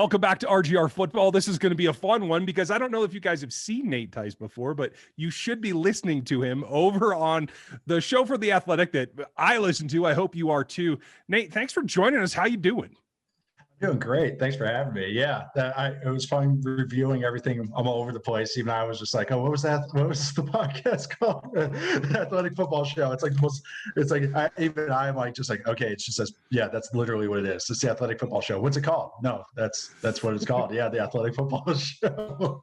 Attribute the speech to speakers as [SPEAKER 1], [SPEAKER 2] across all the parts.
[SPEAKER 1] Welcome back to RGR Football. This is going to be a fun one because I don't know if you guys have seen Nate Tice before, but you should be listening to him over on the show for The Athletic that I listen to. I hope you are too. Nate, thanks for joining us. How you doing?
[SPEAKER 2] Doing great. Thanks for having me. Yeah, it was fun reviewing everything. I'm all over the place. Even I was just like, oh, what was that? What was the podcast called? The Athletic Football Show. It's like the most, it's like, I'm like, just like, okay, it just says, yeah, that's literally what it is. It's the Athletic Football Show. What's it called? No, that's what it's called. Yeah, the Athletic Football Show.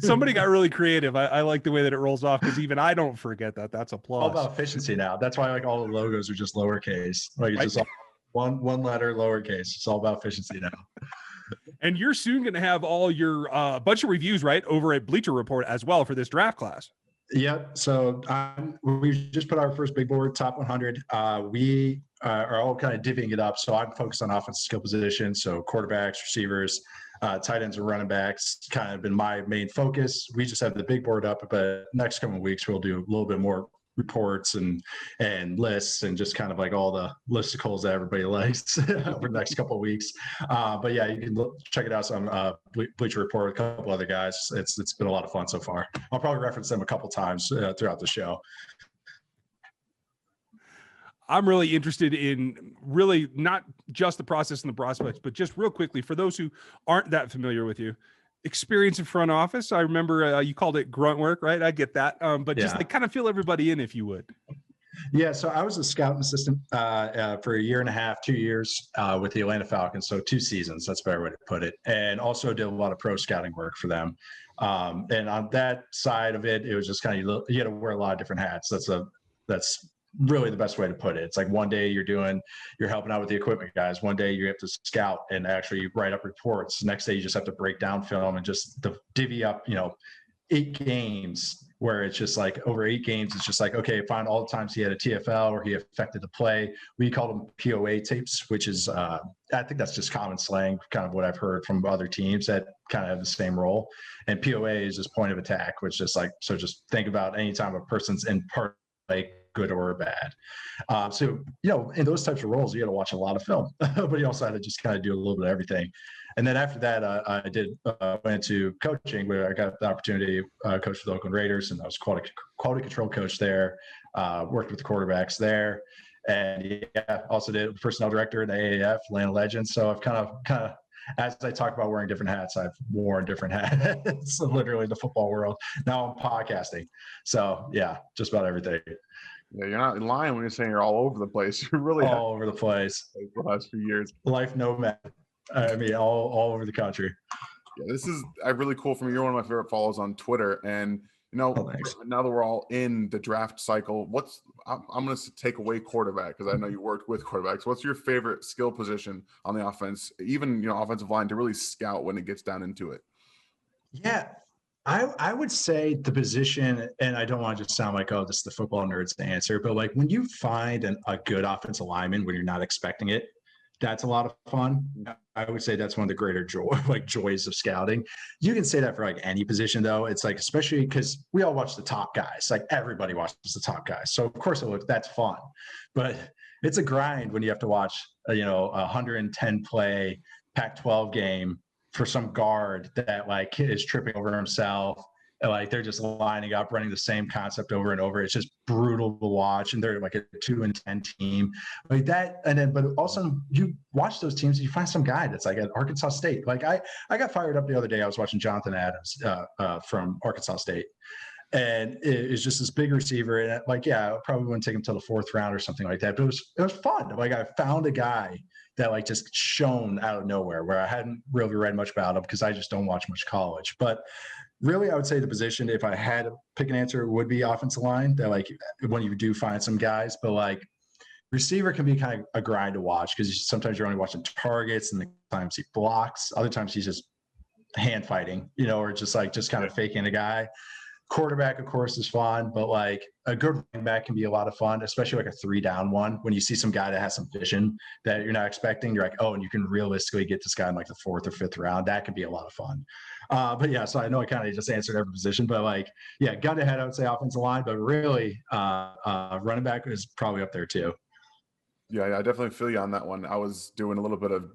[SPEAKER 1] Somebody got really creative. I like the way that it rolls off because even I don't forget that. That's a plus.
[SPEAKER 2] All about efficiency now. That's why like all the logos are just lowercase. Like it's just all one letter lowercase. It's all about efficiency now.
[SPEAKER 1] And you're soon going to have all your bunch of reviews right over at Bleacher Report as well for this draft class.
[SPEAKER 2] Yep. So we just put our first big board, top 100. We are all kind of divvying it up. So I'm focused on offensive skill positions. So quarterbacks, receivers, tight ends and running backs kind of been my main focus. We just have the big board up, but next couple of weeks we'll do a little bit more reports and lists and just kind of like all the listicles that everybody likes over the next couple of weeks. But yeah, you can check it out on Bleacher Report with a couple other guys. It's been a lot of fun so far. I'll probably reference them a couple times throughout the show.
[SPEAKER 1] I'm really interested in really not just the process and the prospects, but just real quickly for those who aren't that familiar with you. Experience in front office. I remember you called it grunt work, right? I get that. But just like kind of fill everybody in if you would.
[SPEAKER 2] Yeah. So I was a scouting assistant for a year and a half, 2 years with the Atlanta Falcons. So 2 seasons, that's a better way to put it. And also did a lot of pro scouting work for them. And on that side of it, it was just kind of, you had to wear a lot of different hats. That's really the best way to put it. It's like one day you're helping out with the equipment guys. One day you have to scout and actually write up reports. Next day you just have to break down film and just divvy up, 8 games where it's just like over 8 games. It's just like, okay, find all the times he had a TFL or he affected the play. We called them POA tapes, which is, I think that's just common slang, kind of what I've heard from other teams that kind of have the same role. And POA is just point of attack, which is like, so just think about any time a person's in part, like, good or bad. So, in those types of roles, you got to watch a lot of film, but you also had to just kind of do a little bit of everything. And then after that, I went into coaching where I got the opportunity to coach for the Oakland Raiders, and I was quality control coach there, worked with the quarterbacks there. And also did personnel director at the AAF, Atlanta Legends. So I've kind of, as I talk about wearing different hats, I've worn different hats, literally in the football world. Now I'm podcasting. So yeah, just about everything.
[SPEAKER 3] Yeah, you're not lying when you're saying you're all over the place. You're really
[SPEAKER 2] all over the place.
[SPEAKER 3] The last few years.
[SPEAKER 2] Life nomad. I mean, all over the country.
[SPEAKER 3] Yeah, this is really cool for me. You're one of my favorite follows on Twitter. And, now that we're all in the draft cycle, I'm going to take away quarterback because I know you worked with quarterbacks. What's your favorite skill position on the offense, even, offensive line to really scout when it gets down into it?
[SPEAKER 2] Yeah. I would say the position, and I don't want to just sound like, oh, this is the football nerd's answer, but like when you find a good offensive lineman when you're not expecting it, that's a lot of fun. I would say that's one of the greater joys of scouting. You can say that for like any position though. It's like, especially because we all watch the top guys, like everybody watches the top guys. So of course that's fun, but it's a grind when you have to watch, 110 play Pac-12 game for some guard that like is tripping over himself. And like they're just lining up, running the same concept over and over. It's just brutal to watch. And they're like a 2-10 team like that. And then, but also you watch those teams and you find some guy that's like at Arkansas State. Like I got fired up the other day. I was watching Jonathan Adams from Arkansas State. And it's just this big receiver. And like, I probably wouldn't take him till the 4th round or something like that. But it was fun. Like I found a guy that like just shone out of nowhere where I hadn't really read much about him because I just don't watch much college. But really, I would say the position, if I had to pick an answer, would be offensive line. That like when you do find some guys, but like receiver can be kind of a grind to watch because sometimes you're only watching targets and the times he blocks. Other times he's just hand fighting, or just kind of faking a guy. Quarterback, of course, is fun, but like a good running back can be a lot of fun, especially like a 3-down one. When you see some guy that has some vision that you're not expecting, you're like, oh, and you can realistically get this guy in like the 4th or 5th round. That could be a lot of fun. But yeah, so I know I kind of just answered every position, but like, gun to head, I would say offensive line, but really running back is probably up there too.
[SPEAKER 3] Yeah, I definitely feel you on that one. I was doing a little bit of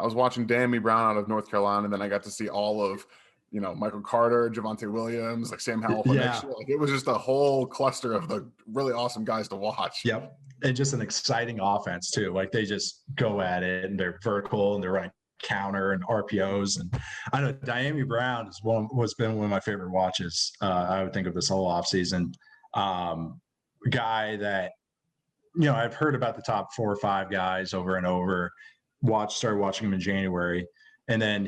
[SPEAKER 3] I was watching Danny Brown out of North Carolina, and then I got to see all of, Michael Carter, Javonte Williams, like Sam Howell for next year. Like, it was just a whole cluster of the really awesome guys to watch.
[SPEAKER 2] Yep. And just an exciting offense too. Like they just go at it and they're vertical and they're running counter and RPOs. And I know Diami Brown has been one of my favorite watches. I would think of this whole offseason. Guy that, I've heard about the top 4 or 5 guys over and over. Started watching him in January, and then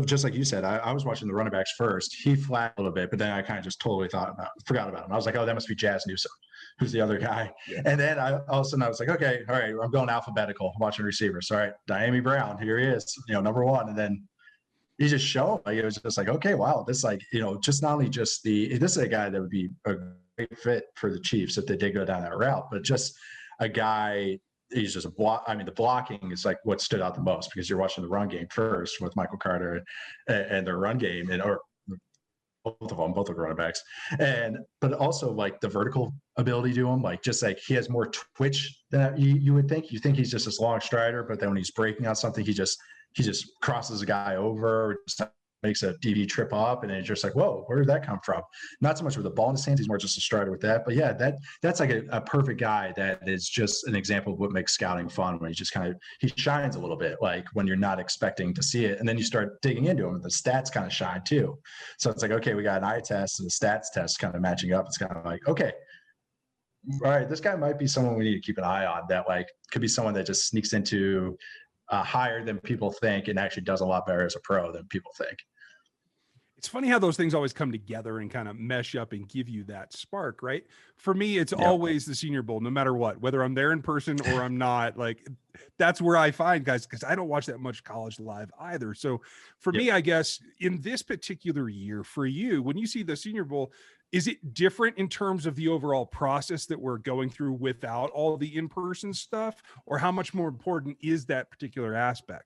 [SPEAKER 2] just like you said, I was watching the running backs first. He flat a little bit, but then I kind of just totally forgot about him. I was like, oh, that must be Jazz Newsome, who's the other guy. Yeah. And then all of a sudden I was like, okay, all right, I'm going alphabetical, watching receivers. All right, Diami Brown, here he is, number 1. And then he just showed, like, it was just like, okay, wow, this, like, just not only just this is a guy that would be a great fit for the Chiefs if they did go down that route, but just a guy. He's just the blocking is like what stood out the most, because you're watching the run game first with Michael Carter and their run game, or both of the running backs, but also like the vertical ability to him, like just like he has more twitch than you would think. You think he's just this long strider, but then when he's breaking on something, he just crosses a guy over, or just makes a DB trip up, and then it's just like, whoa, where did that come from? Not so much with the ball in his hands, he's more just a strider with that. But yeah, that's like a perfect guy that is just an example of what makes scouting fun, when he shines a little bit, like when you're not expecting to see it. And then you start digging into him, and the stats kind of shine too. So it's like, okay, we got an eye test and the stats test kind of matching up. It's kind of like, okay, all right, this guy might be someone we need to keep an eye on, that like could be someone that just sneaks into higher than people think and actually does a lot better as a pro than people think.
[SPEAKER 1] It's funny how those things always come together and kind of mesh up and give you that spark, right? For me, it's always the Senior Bowl, no matter what, whether I'm there in person or I'm not. Like, that's where I find guys, because I don't watch that much college live either. So for me, I guess in this particular year, for you, when you see the Senior Bowl, is it different in terms of the overall process that we're going through without all the in-person stuff, or how much more important is that particular aspect?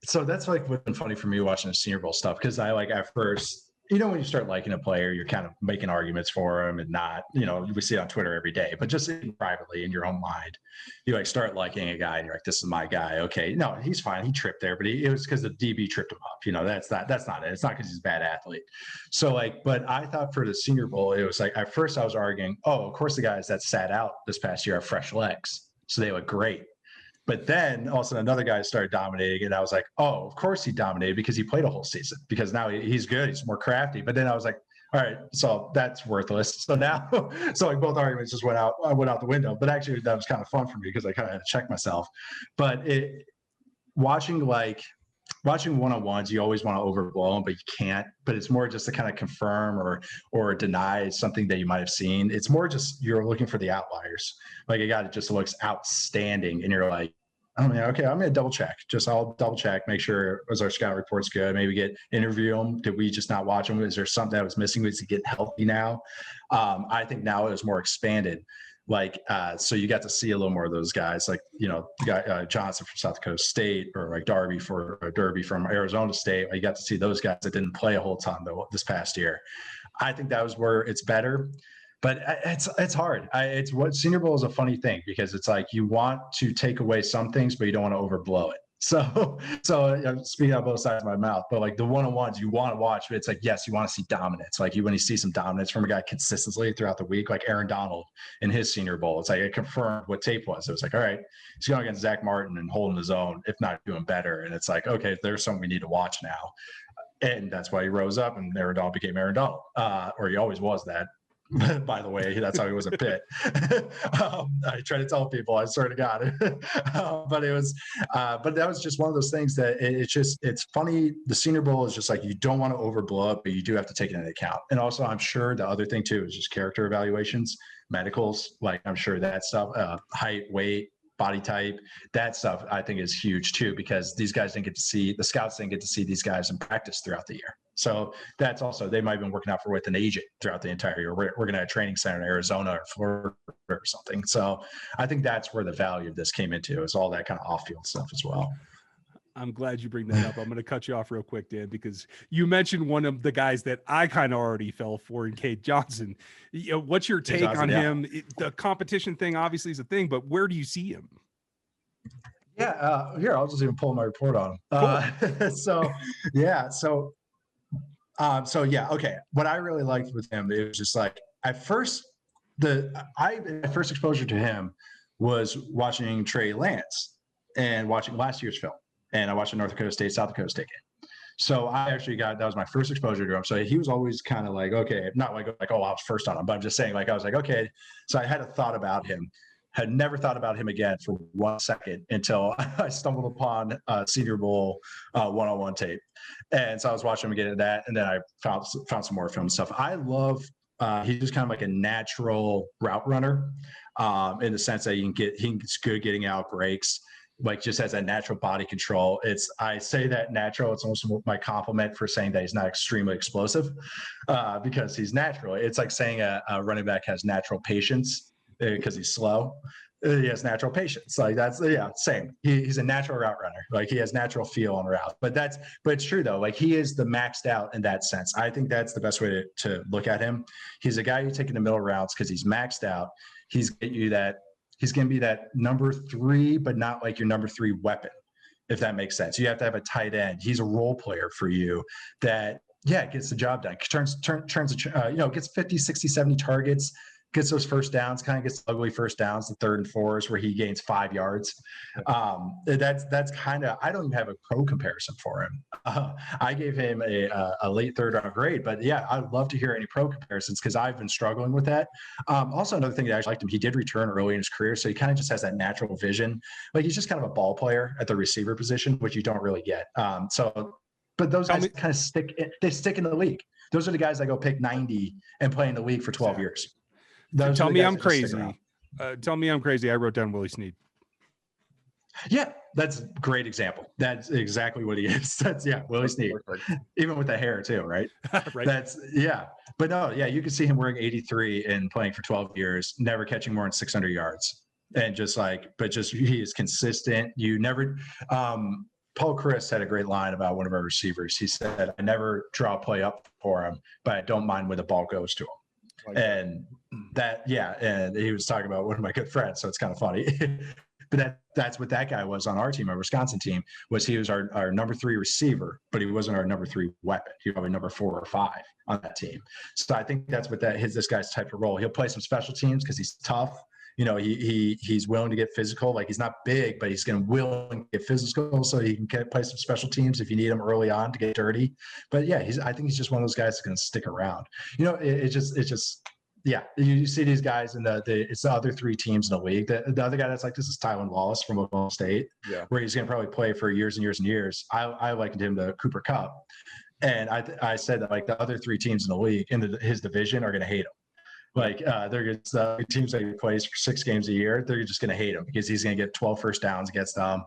[SPEAKER 2] So that's like what's been funny for me watching the Senior Bowl stuff, because I, like, at first, when you start liking a player, you're kind of making arguments for him, and not, we see it on Twitter every day, but just privately in your own mind, you like start liking a guy and you're like, this is my guy. Okay, no, he's fine. He tripped there, but it was because the DB tripped him up. That's not it. It's not because he's a bad athlete. So like, but I thought for the Senior Bowl, it was like, at first I was arguing, oh, of course the guys that sat out this past year have fresh legs, so they look great. But then all of a sudden another guy started dominating, and I was like, oh, of course he dominated because he played a whole season, because now he's good. He's more crafty. But then I was like, all right, so that's worthless. So now, like both arguments just went out the window. But actually that was kind of fun for me, because I kind of had to check myself. But watching one-on-ones, you always want to overblow them, but you can't. But it's more just to kind of confirm or deny something that you might have seen. It's more just you're looking for the outliers. Like a guy that just looks outstanding, and you're like, I mean, okay, I'm going to I'll double check, make sure our scout report's good, maybe interview him. Did we just not watch him? Is there something that was missing? Was he getting healthy now? I think now it was more expanded. Like, so you got to see a little more of those guys, like, the guy Johnson from South Dakota State, or like Derby from Arizona State. You got to see those guys that didn't play a whole ton this past year. I think that was where it's better. But it's hard. It's what Senior Bowl is a funny thing, because it's like you want to take away some things, but you don't want to overblow it. So I'm speaking out both sides of my mouth, but like the one-on-ones you want to watch, but it's like, yes, you want to see dominance. Like when you see some dominance from a guy consistently throughout the week, like Aaron Donald in his Senior Bowl, it's like it confirmed what tape was. It was like, all right, he's going against Zach Martin and holding his own, if not doing better. And it's like, okay, there's something we need to watch now. And that's why he rose up, and Aaron Donald became Aaron Donald, or he always was that. By the way, that's how he was a Pitt. I try to tell people, I swear to God. But that was just one of those things that it's funny. The Senior Bowl is just like, you don't want to overblow it, but you do have to take it into account. And also, I'm sure the other thing too is just character evaluations, medicals. Like, I'm sure that stuff, height, weight, body type, that stuff I think is huge too, because the scouts didn't get to see these guys in practice throughout the year. So that's also, they might have been working out with an agent throughout the entire year. We're going to have a training center in Arizona or Florida or something. So I think that's where the value of this came into, is all that kind of off-field stuff as well.
[SPEAKER 1] I'm glad you bring that up. I'm going to cut you off real quick, Dan, because you mentioned one of the guys that I kind of already fell for in Cade Johnson. What's your take on him? The competition thing obviously is a thing, but where do you see him?
[SPEAKER 2] Yeah, here, I'll just even pull my report on him. So yeah, so yeah, okay. What I really liked with him, it was just like at first, my first exposure to him was watching Trey Lance and watching last year's film. And I watched the North Dakota State, South Dakota State game. So I actually that was my first exposure to him. So he was always kind of like, okay, not like, oh, I was first on him, but I'm just saying, like, I was like, okay. So I had a thought about him, had never thought about him again for 1 second until I stumbled upon Senior Bowl one-on-one tape. And so I was watching him get into that. And then I found some more film stuff. I love, he's just kind of like a natural route runner in the sense that he's good getting out breaks. Like just has that natural body control. I say that natural, it's almost my compliment for saying that he's not extremely explosive because he's natural. It's like saying a running back has natural patience because he's slow. He has natural patience. Like same. He's a natural route runner. Like he has natural feel on route. But it's true though. Like he is the maxed out in that sense. I think that's the best way to look at him. He's a guy you take in the middle routes because he's maxed out. He's going to be that number 3, but not like your number 3 weapon, if that makes sense. You have to have a tight end. He's a role player for you that, gets the job done. Gets 50, 60, 70 targets, gets those first downs, kind of gets ugly first downs, the 3rd and 4s where he gains 5 yards. That's kind of, I don't even have a pro comparison for him. I gave him a late 3rd round grade, but yeah, I'd love to hear any pro comparisons because I've been struggling with that. Also, another thing that I actually liked him, he did return early in his career, so he kind of just has that natural vision. Like he's just kind of a ball player at the receiver position, which you don't really get. But those guys kind of stick in the league. Those are the guys that go pick 90 and play in the league for 12 years.
[SPEAKER 1] Tell me I'm crazy. Tell me I'm crazy. I wrote down Willie Snead.
[SPEAKER 2] Yeah, that's a great example. That's exactly what he is. Willie Snead. Even with the hair too, right?
[SPEAKER 1] Right.
[SPEAKER 2] But no, you can see him wearing 83 and playing for 12 years, never catching more than 600 yards. And he is consistent. You never, Paul Chris had a great line about one of our receivers. He said, I never draw a play up for him, but I don't mind when the ball goes to him. And and he was talking about one of my good friends, so it's kind of funny. But that's what that guy was on our team, our Wisconsin team, he was our number 3 receiver, but he wasn't our number 3 weapon. He was probably number 4 or 5 on that team. So I think that's what this guy's type of role. He'll play some special teams because he's tough. He's willing to get physical. Like he's not big, but he's going to willing to get physical so he can play some special teams if you need him early on to get dirty. But I think he's just one of those guys that's going to stick around. You see these guys in it's the other 3 teams in the league. The other guy that's like this is Tylen Wallace from Oklahoma State, where he's going to probably play for years and years and years. I likened him to Cooper Kupp, and I said that like the other 3 teams in the league in his division are going to hate him. Like they're teams that he plays for 6 games a year, they're just going to hate him because he's going to get 12 first downs against them.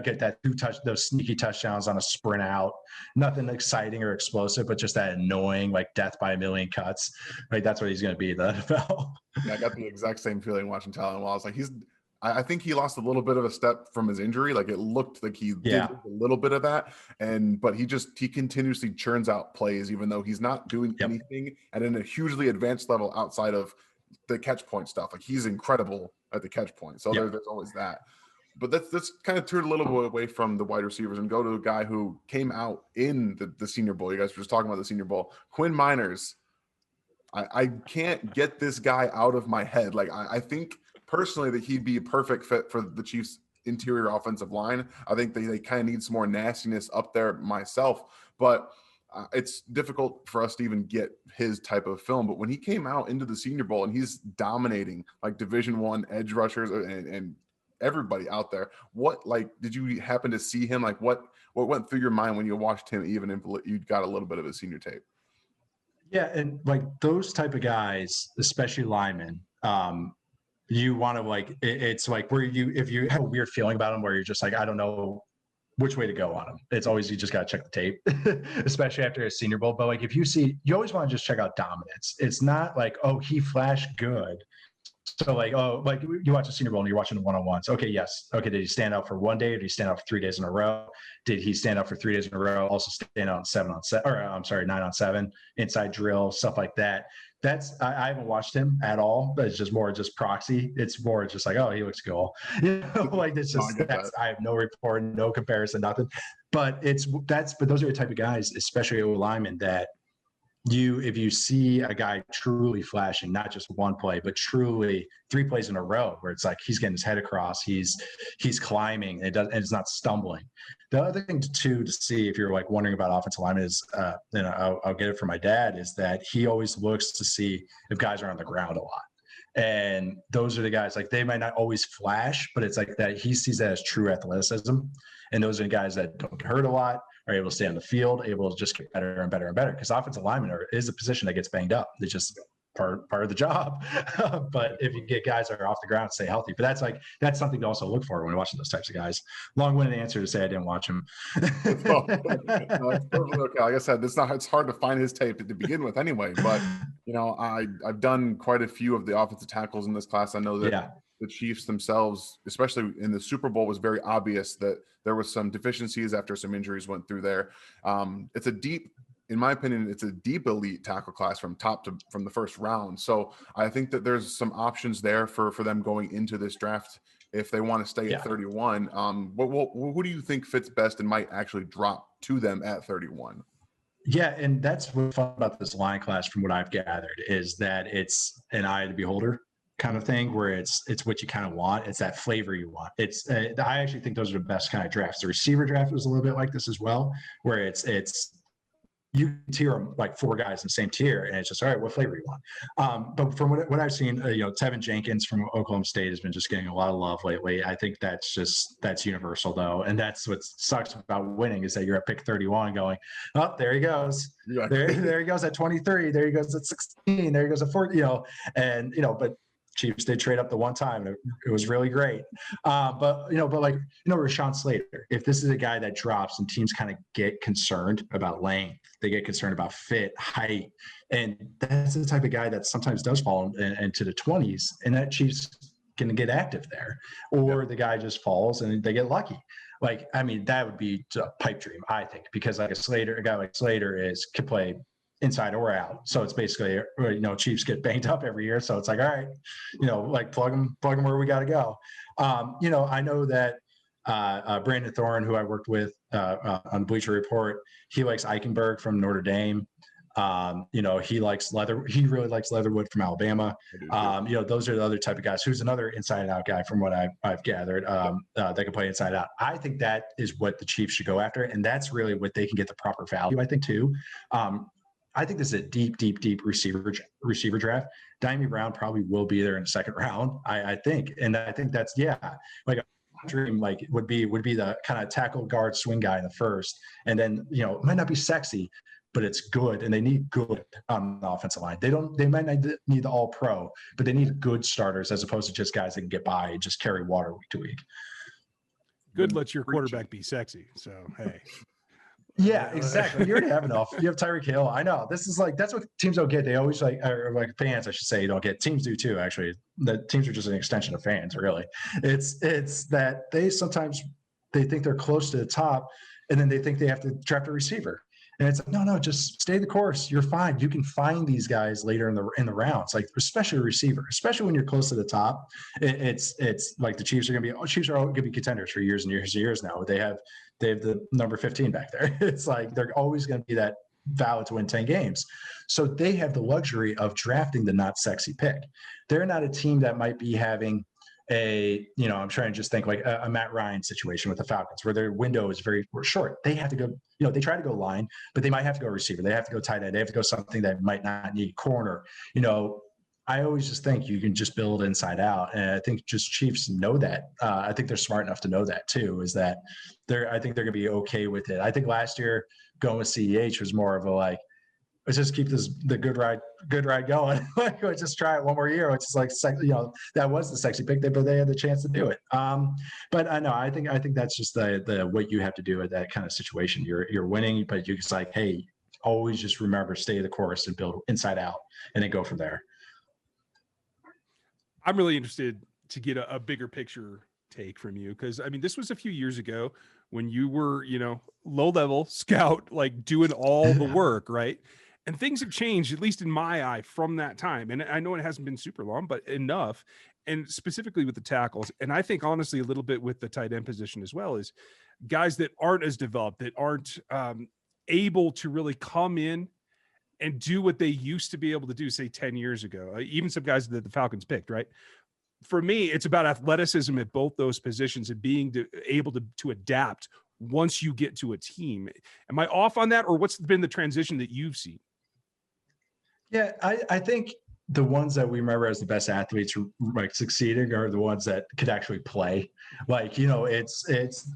[SPEAKER 2] Get that those sneaky touchdowns on a sprint out. Nothing exciting or explosive, but just that annoying like death by a million cuts. Right, that's what he's going to be in the NFL.
[SPEAKER 3] Yeah, I got the exact same feeling watching Tylen Wallace. Like I think he lost a little bit of a step from his injury. Like it looked like he did a little bit of that. But he continuously churns out plays, even though he's not doing anything at a hugely advanced level outside of the catch point stuff. Like he's incredible at the catch point. So there's always that. But let's kind of turn a little bit away from the wide receivers and go to a guy who came out in the Senior Bowl. You guys were just talking about the Senior Bowl. Quinn Miners. I can't get this guy out of my head. Like I think personally that he'd be a perfect fit for the Chiefs' interior offensive line. I think they kind of need some more nastiness up there myself, but it's difficult for us to even get his type of film. But when he came out into the Senior Bowl and he's dominating like Division I edge rushers and everybody out there, did you happen to see him? Like what went through your mind when you watched him, even if you got a little bit of his senior tape?
[SPEAKER 2] Yeah, and like those type of guys, especially linemen, you want to it's like if you have a weird feeling about them where you're just like, I don't know which way to go on them. It's always, you just got to check the tape, especially after a Senior Bowl. But like, if you always want to just check out dominance. It's not like, oh, he flashed good. So like, oh, like you watch a Senior Bowl and you're watching the one-on-ones. Okay, yes. Okay, did he stand out for one day or did he stand out for 3 days in a row? Did he stand out for 3 days in a row? Also stand out 9 on 7 inside drill, stuff like that. I haven't watched him at all, but it's just more just proxy. It's more just like, oh, he looks cool. Like it's
[SPEAKER 3] No, I
[SPEAKER 2] just
[SPEAKER 3] get
[SPEAKER 2] that's
[SPEAKER 3] that.
[SPEAKER 2] I have no report, no comparison, nothing. But but those are the type of guys, especially O linemen, that if you see a guy truly flashing, not just one play, but truly 3 plays in a row where it's like he's getting his head across, he's climbing, and it's not stumbling. The other thing to see, if you're like wondering about offensive linemen, is and I'll get it from my dad, is that he always looks to see if guys are on the ground a lot. And those are the guys, like, they might not always flash, but it's like that he sees that as true athleticism. And those are the guys that don't get hurt a lot, are able to stay on the field, able to just get better and better and better. Because offensive lineman is a position that gets banged up. It's just part of the job. But if you get guys that are off the ground, stay healthy. But that's something to also look for when watching those types of guys. Long-winded answer to say I didn't watch him.
[SPEAKER 3] No, it's perfectly okay. Like I said, it's hard to find his tape to begin with anyway. But I've done quite a few of the offensive tackles in this class. I know that the Chiefs themselves, especially in the Super Bowl, was very obvious that there was some deficiencies after some injuries went through there. In my opinion, it's a deep elite tackle class from the first round. So I think that there's some options there for them going into this draft if they want to stay at 31. Who do you think fits best and might actually drop to them at 31?
[SPEAKER 2] Yeah, and that's what's fun about this line class, from what I've gathered, is that it's an eye of the beholder kind of thing, where it's what you kind of want. It's that flavor you want. I actually think those are the best kind of drafts. The receiver draft was a little bit like this as well, where it's you tier them like 4 guys in the same tier, and it's just, all right, what flavor you want. But from what I've seen, Tevin Jenkins from Oklahoma State has been just getting a lot of love lately. I think that's universal, though, and that's what sucks about winning, is that you're at pick 31 going, oh, there he goes, there he goes at 23, there he goes at 16, there he goes at 40, but Chiefs did trade up the one time, and it was really great. But Rashawn Slater, if this is a guy that drops and teams kind of get concerned about length, they get concerned about fit, height, and that's the type of guy that sometimes does fall into the 20s, and that Chiefs can get active there, or the guy just falls and they get lucky. That would be a pipe dream, I think, because a guy like Slater can play inside or out. So it's basically, Chiefs get banged up every year. So it's like, all right, plug them where we got to go. I know that Brandon Thorne, who I worked with on Bleacher Report, he likes Eichenberg from Notre Dame. He really likes Leatherwood from Alabama. Those are the other type of guys. Who's another inside out guy from what I've gathered, that can play inside out. I think that is what the Chiefs should go after, and that's really what they can get the proper value, I think, too. I think this is a deep receiver draft. Diami Brown probably will be there in the second round, I think. And I think that's, like a dream, would be the kind of tackle, guard, swing guy in the first. And then, it might not be sexy, but it's good. And they need good on the offensive line. They might not need the all pro, but they need good starters, as opposed to just guys that can get by and just carry water week to week.
[SPEAKER 1] Good lets your quarterback be sexy. So, hey.
[SPEAKER 2] Yeah, exactly. You already have enough. You have Tyreek Hill. I know. This is that's what teams don't get. They always or fans, I should say, don't get. Teams do too, actually. The teams are just an extension of fans, really. It's that they sometimes think they're close to the top, and then they think they have to draft a receiver. And it's like, no, just stay the course. You're fine. You can find these guys later in the rounds, especially a receiver, especially when you're close to the top. It's like the Chiefs are going to be contenders for years and years and years now. They have the number 15 back there. It's like they're always going to be that valid to win 10 games. So they have the luxury of drafting the not sexy pick. They're not a team that might be having I'm trying to just think like a Matt Ryan situation with the Falcons, where their window is very short. They have to go, they try to go line, but they might have to go receiver. They have to go tight end. They have to go something that might not need corner. I always just think you can just build inside out. And I think just Chiefs know that. I think they're smart enough to know that too, is that I think they're going to be okay with it. I think last year going with CEH was more of a let's just keep the good ride going. Let's just try it one more year. It's just that was the sexy pick, but they had the chance to do it. But I know, I think that's just the what you have to do at that kind of situation. You're winning, but you're just hey, always just remember, stay the course and build inside out, and then go from there.
[SPEAKER 1] I'm really interested to get a bigger picture take from you, because this was a few years ago when you were, low level scout, doing all the work, right? And things have changed, at least in my eye, from that time. And I know it hasn't been super long, but enough. And specifically with the tackles. And I think, honestly, a little bit with the tight end position as well, is guys that aren't as developed, that aren't able to really come in and do what they used to be able to do, say 10 years ago. Even some guys that the Falcons picked, right? For me, it's about athleticism at both those positions and being able to adapt once you get to a team. Am I off on that, or what's been the transition that you've seen?
[SPEAKER 2] Yeah, I think the ones that we remember as the best athletes like succeeding are the ones that could actually play. Like, you know, it's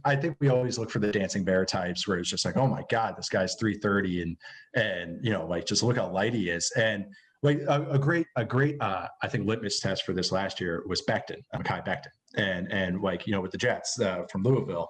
[SPEAKER 2] I think we always look for the dancing bear types where it's just like, oh my God, this guy's 330 and you know, like just look how light he is. And like a great I think litmus test for this last year was Becton, Mekhi Becton. And like, you know, with the Jets from Louisville,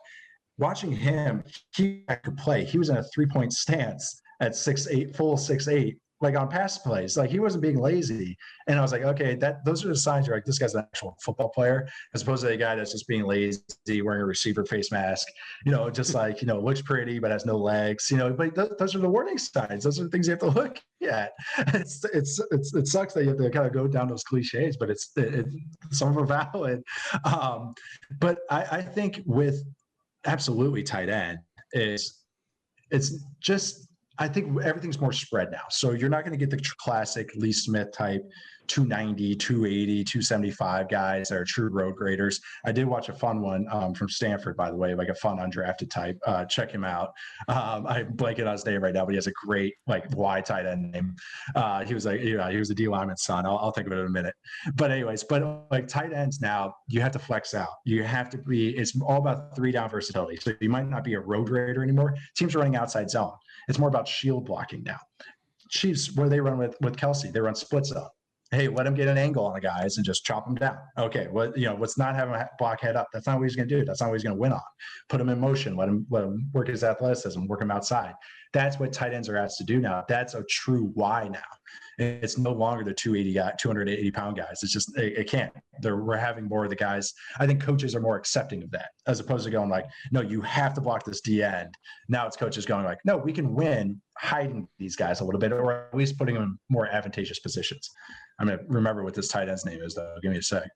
[SPEAKER 2] watching him, he could play. He was in a 3-point stance at 6'8", full 6'8", like on pass plays. Like he wasn't being lazy. And I was like, okay, those are the signs you're like, this guy's an actual football player, as opposed to a guy that's just being lazy, wearing a receiver face mask, you know, just like, you know, looks pretty but has no legs, you know. But those are the warning signs. Those are the things you have to look at. It sucks that you have to kind of go down those cliches, but some of them are valid. But I think with absolutely tight end it's just, I think everything's more spread now. So you're not going to get the classic Lee Smith type 290, 280, 275 guys that are true road graders. I did watch a fun one from Stanford, by the way, like a fun undrafted type. Check him out. I'm blanking on his name right now, but he has a great like wide tight end name. He was a D lineman's son. I'll think of it in a minute. But anyways, like tight ends now, you have to flex out. You have to be, it's all about 3-down versatility. So you might not be a road grader anymore. Teams are running outside zone. It's more about shield blocking now. Chiefs, where they run with Kelsey, they run split zone. Hey, let him get an angle on the guys and just chop them down. Okay, let's not have him block head up. That's not what he's going to do. That's not what he's going to win on. Put him in motion. Let him work his athleticism. Work him outside. That's what tight ends are asked to do now. That's a true why now. It's no longer the 280-pound guys. It's just it can't. We're having more of the guys. I think coaches are more accepting of that, as opposed to going like, no, you have to block this D end. Now it's coaches going like, no, we can win hiding these guys a little bit, or at least putting them in more advantageous positions. I'm going to remember what this tight end's name is, though. Give me a sec.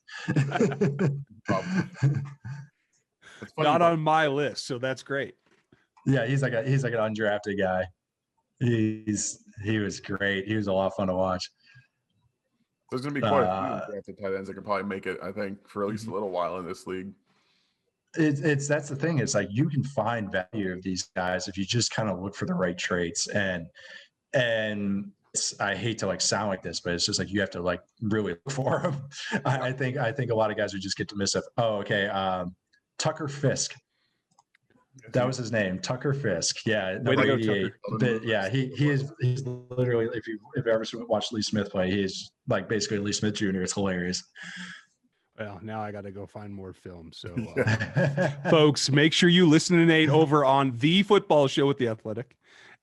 [SPEAKER 1] Not on my list, so that's great.
[SPEAKER 2] Yeah, he's like an undrafted guy. He was great. He was a lot of fun to watch.
[SPEAKER 3] There's going to be quite a few drafted tight ends that can probably make it, I think, for at least a little while in this league.
[SPEAKER 2] That's the thing. It's like you can find value of these guys if you just kind of look for the right traits. And I hate to like sound like this, but it's just like you have to like really look for them. I think a lot of guys would just get to miss it. Oh, okay. Tucker Fisk. That was his name, Tucker Fisk. Yeah, number 88. But yeah, he's literally, if you've ever watched Lee Smith play, he's like basically Lee Smith Jr. It's hilarious.
[SPEAKER 1] Well, now I got to go find more film. So, folks, make sure you listen to Nate over on The Football Show with The Athletic.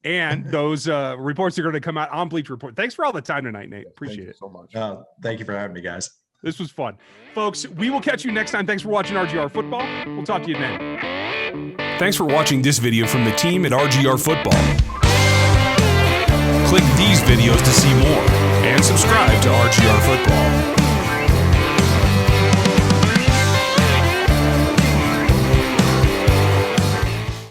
[SPEAKER 1] And those reports are going to come out on Bleacher Report. Thanks for all the time tonight, Nate. Appreciate it
[SPEAKER 3] so much.
[SPEAKER 2] Thank you for having me, guys.
[SPEAKER 1] This was fun. Folks, we will catch you next time. Thanks for watching RGR Football. We'll talk to you then. Thanks for watching this video from the team at RGR Football. Click these videos to see more and subscribe to RGR Football.